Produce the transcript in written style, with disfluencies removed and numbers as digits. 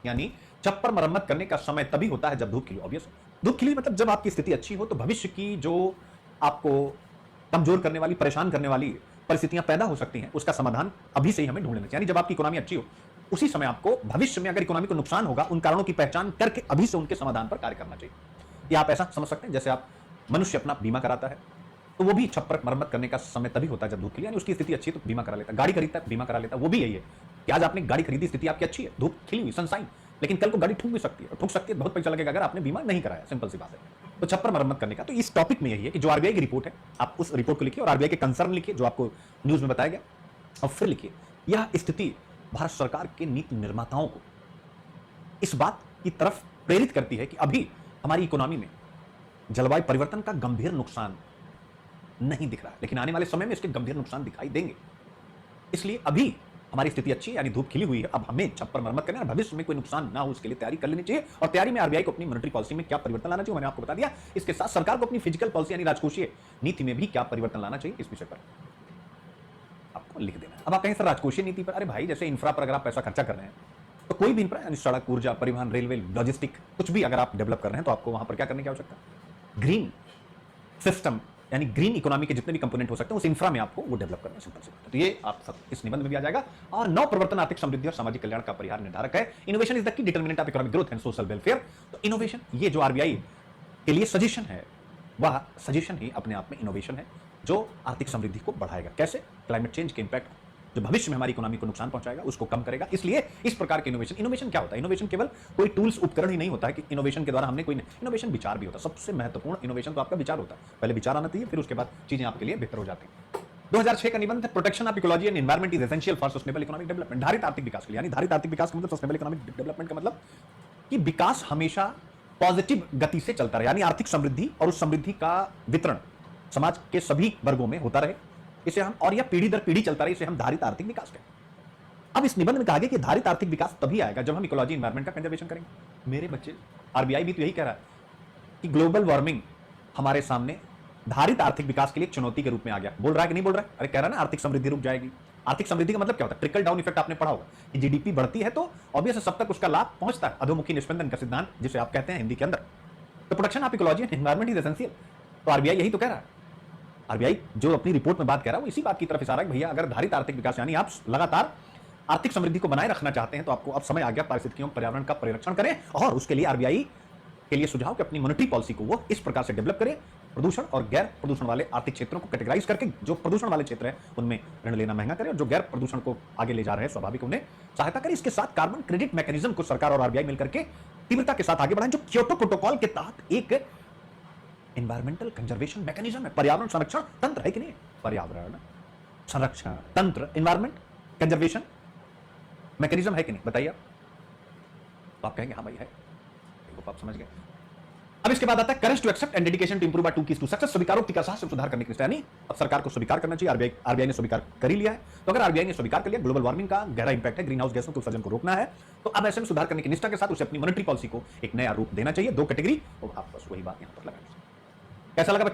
यानी छप्पर मरम्मत करने का समय तभी होता है जब धूप खिली। ऑब्वियस, धूप खिली मतलब जब आपकी स्थिति अच्छी हो, तो भविष्य की जो आपको कमजोर करने वाली, परेशान करने वाली परिस्थितियां पैदा हो सकती हैं, उसका समाधान अभी से ही हमें ढूंढ लेना चाहिए। यानी जब आपकी इकोनॉमी अच्छी हो, उसी समय आपको भविष्य में अगर इकोनॉमी को नुकसान होगा, उन कारणों की पहचान करके अभी से उनके समाधान पर कार्य करना चाहिए। या आप ऐसा समझ सकते हैं जैसे आप मनुष्य अपना बीमा कराता है, तो वो भी छप्पर मरम्मत करने का समय तभी होता है जब धूप खिली, यानी उसकी स्थिति अच्छी है तो बीमा करा लेता है। गाड़ी खरीदता है, बीमा करा लेता है। वो भी यही है कि आज आपने गाड़ी खरीदी, स्थिति आपकी अच्छी है, धूप खिली हुई, सनसाइन, लेकिन कल को गाड़ी ठुक भी सकती है, और ठुक सकती है, बहुत पैसा लगेगा अगर आपने बीमा नहीं कराया। सिंपल सी बात है। तो छप्पर मरम्मत करने का तो इस टॉपिक में यही है कि जो आरबीआई की रिपोर्ट है, आप उस रिपोर्ट को लिखिए और आरबीआई के कंसर्न लिखिए जो आपको न्यूज में बताया गया, और फिर लिखिए यह स्थिति भारत सरकार के नीति निर्माताओं को इस बात की तरफ प्रेरित करती है कि अभी हमारी इकोनॉमी में जलवायु परिवर्तन का गंभीर नुकसान नहीं दिख रहा है, लेकिन आने वाले समय में इसके गंभीर नुकसान दिखाई देंगे। इसलिए अभी हमारी स्थिति अच्छी है, यानी धूप खिली हुई है, अब हमें छप्पर मरम्मत करना है, भविष्य में कोई नुकसान ना हो उसके लिए तैयारी कर लेनी चाहिए। और तैयारी में आरबीआई को अपनी मॉनेटरी पॉलिसी में क्या परिवर्तन लाना चाहिए मैंने आपको बता दिया। इसके साथ सरकार को अपनी फिजिकल पॉलिसी यानी राजकोषीय नीति में भी क्या परिवर्तन लाना चाहिए, इस विषय पर आपको लिख देना है। अब आप कहें सर राजकोषीय नीति पर, अरे भाई जैसे इंफ्रा पर अगर आप पैसा खर्चा कर रहे हैं, तो कोई भी इंफ्रा यानी सड़क, ऊर्जा, परिवहन, रेलवे, लॉजिस्टिक, कुछ भी अगर आप डेवलप कर रहे हैं तो आपको वहां पर क्या करने की आवश्यकता है, ग्रीन सिस्टम यानी ग्रीन इकोनॉमी के जितने भी कंपोनेंट हो सकते हैं उस इंफ्रा में आपको वो डेवलप करना है। सिंपल सी बात है। तो ये आप सब इस निबंध में भी आ जाएगा। और नव प्रवर्तन आर्थिक समृद्धि और सामाजिक कल्याण का परिहार निर्धारक है। Innovation is the key determinant of economic growth and social welfare. तो इनोवेशन, ये जो आरबीआई के लिए सजेशन है, वह सजेशन ही अपने आप में इनोवेशन है जो आर्थिक समृद्धि को बढ़ाएगा। कैसे? क्लाइमेट चेंज के इंपैक्ट जो भविष्य में हमारी इकोनॉमी को नुकसान पहुंचाएगा उसको कम करेगा। इसलिए इस प्रकार के इनोवेशन क्या होता है? इनोवेशन केवल कोई टूल्स, उपकरण ही नहीं होता है कि इनोवेशन के द्वारा हमने कोई, इनोवेशन विचार भी होता है। सबसे महत्वपूर्ण इनोवेशन तो आपका विचार होता है। पहले विचार आना चाहिए, फिर उसके बाद चीजें आपके लिए बेहतर हो जाती हैं। 2006 का निबंध है protection of ecology and environment is essential for sustainable economic development. धारित आर्थिक विकास के लिए, यानी धारित आर्थिक विकास का मतलब सस्टेनेबल इकोनॉमिक डेवलपमेंट का मतलब कि विकास हमेशा पॉजिटिव गति से चलता रहे, यानी आर्थिक समृद्धि और उस समृद्धि का वितरण समाज के सभी वर्गों में होता रहे, इसे हम, और यह पीढ़ी दर पीढ़ी चलता रहे, इसे हम धारित आर्थिक विकास कहते हैं। अब इस निबंध में कहा गया कि धारित आर्थिक विकास तभी आएगा जब हम इकोलॉजी एनवायरमेंट का कंजर्वेशन करेंगे। मेरे बच्चे, आरबीआई भी तो यही कह रहा है कि ग्लोबल वार्मिंग हमारे सामने धारित आर्थिक विकास के लिए एक चुनौती के रूप में आ गया। बोल रहा है कि नहीं बोल रहा है? अरे कह रहा है ना, आर्थिक समृद्धि रुक जाएगी। आर्थिक समृद्धि का मतलब क्या होता है? ट्रिकल डाउन इफेक्ट आपने पढ़ा होगा कि जीडीपी बढ़ती है तो ऑब्वियस सब तक उसका लाभ पहुंचता है, अधोमुखी निस्पंदन का सिद्धांत जिसे आप कहते हैं हिंदी के अंदर। तो protection of ecology and environment is essential. तो आरबीआई यही तो कह रहा है। आरबीआई जो अपनी रिपोर्ट में बात कह रहा है वो इसी बात की तरफ इशारा है कि भैया अगर धारित आर्थिक विकास यानी आप लगातार आर्थिक समृद्धि को बनाए रखना चाहते हैं तो आपको अब समय आ गया पारिस्थितियों, पर्यावरण का परिरक्षण करें। और उसके लिए आरबीआई के लिए सुझाव कि अपनी मॉनेटरी पॉलिसी को वो इस प्रकार से डेवलप करें, प्रदूषण और गैर प्रदूषण वाले आर्थिक क्षेत्रों को कैटेगराइज करके जो प्रदूषण वाले क्षेत्र है उनमें ऋण लेना महंगा करें, और जो गैर प्रदूषण को आगे ले जा रहे हैं स्वाभाविक उन्हें सहायता करें। इसके साथ कार्बन क्रेडिट मैकेनिज्म को सरकार और आरबीआई मिलकर के तीव्रता के साथ आगे बढ़ाएं, जो क्योटो प्रोटोकॉल के तहत एक एनवायरमेंटल कंजर्वेशन मैकेनिज्म है। पर्यावरण संरक्षण तंत्र है कि नहीं? पर्यावरण संरक्षण तंत्र, एनवायरमेंट कंजर्वेशन मैकेनिज्म है कि नहीं? बताइए। तो आप कहेंगे हाँ भाई है, आप समझ गए। अब इसके बाद आता है courage to accept and dedication to improve two keys to success. स्वीकारोक्ति का साहस से सुधार करने की निष्ठा, यानी अब सरकार को स्वीकार करना चाहिए। आरबीआई ने स्वीकार कर ही लिया है। तो अगर आरबीआई ने स्वीकार कर लिया ग्लोबल वार्मिंग का गहरा इंपैक्ट है, ग्रीन हाउस गैसों के उत्सर्जन को रोकना है, तो अब ऐसे में सुधार करने की निष्ठा के साथ उसे अपनी मॉनेटरी पॉलिसी को एक नया रूप देना चाहिए। 2 कैटेगरी, और आप बस वही बात यहां पर लगा। कैसा लगा बच्चों?